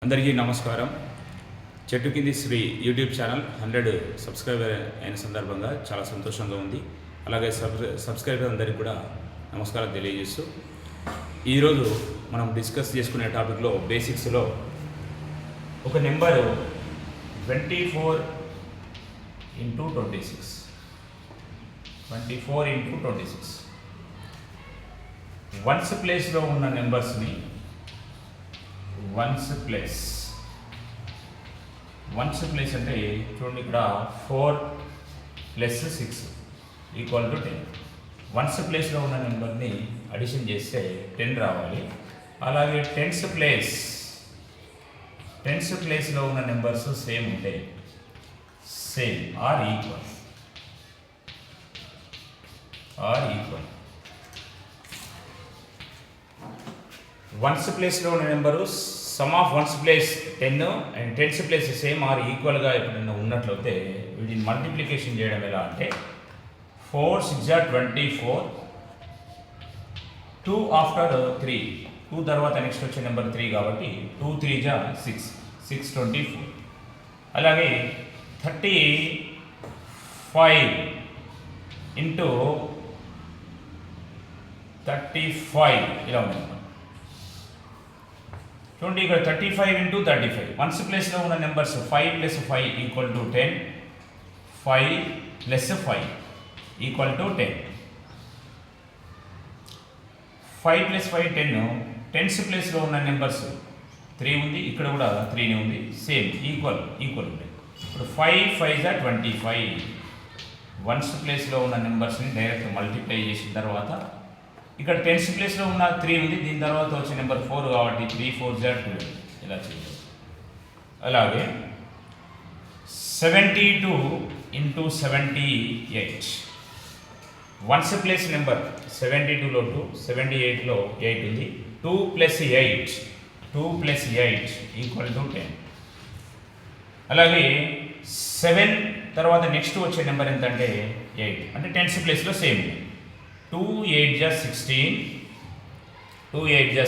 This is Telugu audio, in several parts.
అందరికీ నమస్కారం. చెట్టు కింది శ్రీ యూట్యూబ్ ఛానల్ 100 సబ్స్క్రైబర్ అయిన సందర్భంగా చాలా సంతోషంగా ఉంది. అలాగే సబ్స్క్రైబర్ అందరికీ కూడా నమస్కారం తెలియజేస్తూ ఈరోజు మనం డిస్కస్ చేసుకునే టాపిక్లో బేసిక్స్లో ఒక నెంబరు 24x26 వన్స్ ప్లేస్లో ఉన్న నెంబర్స్ని వన్స్ ప్లేస్ అంటే చూడండి, ఇక్కడ 4 + 6 = 10. వన్స్ ప్లేస్లో ఉన్న నెంబర్ని అడిషన్ చేస్తే 10 రావాలి. అలాగే టెన్స్ ప్లేస్లో ఉన్న నెంబర్స్ సేమ్ ఉంటాయి, సేమ్ ఆర్ ఈక్వల్. వన్స్ ప్లేస్లో ఉన్న number sum of ones place 10 and tens place same or ఈక్వల్గా ఎప్పుడైనా ఉన్నట్లయితే వీటిని మల్టిప్లికేషన్ చేయడం ఎలా అంటే 4 × 6 = 24, 2 ఆఫ్టర్ 3, 2 తర్వాత నెక్స్ట్ వచ్చే నెంబర్ 3 కాబట్టి 2 × 3 = 6, 624. అలాగే 35 × 35 ఇలా ఉంది. చూడండి, ఇక్కడ 35 × 35 వన్స్ ప్లేస్లో ఉన్న నెంబర్స్ 5 + 5 = 10, 5 + 5 = 10. 5 + 5 10. టెన్స్ ప్లేస్లో ఉన్న నెంబర్స్ 3 ఉంది, ఇక్కడ కూడా 3 ఉంది, సేమ్ ఈక్వల్ ఉంటాయి. ఇప్పుడు 5 × 5 = 25. వన్స్ ప్లేస్లో ఉన్న నెంబర్స్ని డైరెక్ట్ మల్టిప్లై చేసిన తర్వాత ఇక్కడ టెన్స్ ప్లేస్లో ఉన్న 3 ఉంది, దీని తర్వాత వచ్చే నెంబర్ 4 కాబట్టి 3 × 4 = 12 ఇలా చేయాలి. అలాగే 72 × 78 వన్స్ ప్లేస్ నెంబర్ 72లో 2, 78లో 8 ఉంది, 2 + 8 = 10. అలాగే 7 తర్వాత నెక్స్ట్ వచ్చే నెంబర్ ఎంత అంటే 8, అంటే టెన్స్ ప్లేస్లో సేమ్. 2 × 8 =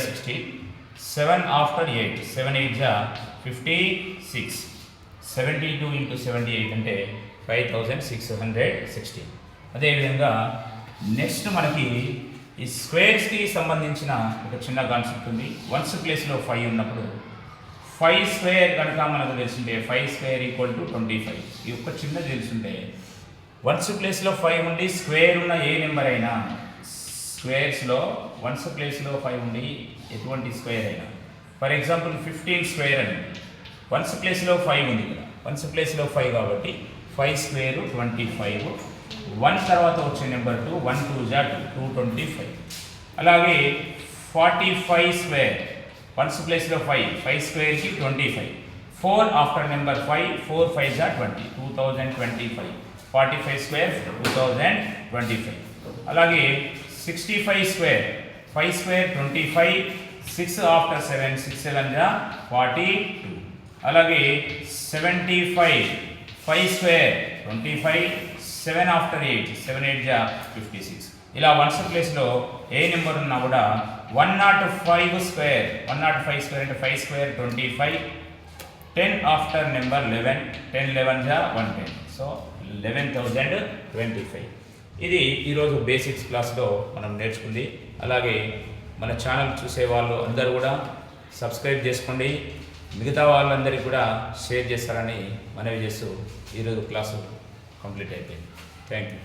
16, 7 ఆఫ్టర్ 8, 7 × 8 = 56. 72 × 78 అంటే 5616. అదేవిధంగా నెక్స్ట్ మనకి ఈ స్క్వేర్స్కి సంబంధించిన ఒక చిన్న కాన్సెప్ట్ ఉంది. వన్స్ ప్లేస్లో 5 ఉన్నప్పుడు 5² కనుక మనకు తెలుసుంటే 5² = 25. ఈ ఒక్క చిన్నది తెలుసుంటే వన్స్ ప్లేస్లో 5 ఉండి స్క్వేర్ ఉన్న ఏ నెంబర్ అయినా, స్క్వేర్స్లో వన్స్ ప్లేస్లో 5 ఉండి ఎటువంటి స్క్వేర్ అయినా, ఫర్ ఎగ్జాంపుల్ 15² అని వన్స్ ప్లేస్లో 5 ఉంది కదా, వన్స్ ప్లేస్లో 5 కాబట్టి 5² 25. 1 తర్వాత వచ్చే నెంబర్ 2, 1 × 2 = 225. అలాగే 45² వన్స్ ప్లేస్లో 5² కి 25. 4 ఆఫ్టర్ నెంబర్ 5, 4 × 5 = 20, 2025. 45² 2025. అలాగే 65², 5² 25, 6 ఆఫ్టర్ 7, 6 × 7 = 42. అలాగే 75, 5² 25, 7 ఆఫ్టర్ 8, 7 × 8 = 56. ఇలా వన్స్ ప్లేస్లో ఏ నెంబర్ ఉన్నా కూడా 105² అంటే 5² 25, 10 ఆఫ్టర్ నెంబర్ 11, 10 × 11 = 110. సో 11,025. ఇది ఈరోజు బేసిక్స్ క్లాస్లో మనం నేర్చుకుంది. అలాగే మన ఛానల్ చూసే వాళ్ళు అందరూ కూడా సబ్స్క్రైబ్ చేసుకోండి, మిగతా వాళ్ళందరికీ కూడా షేర్ చేస్తారని మనవి చేస్తూ ఈరోజు క్లాసు కంప్లీట్ అయిపోయింది. Thank you.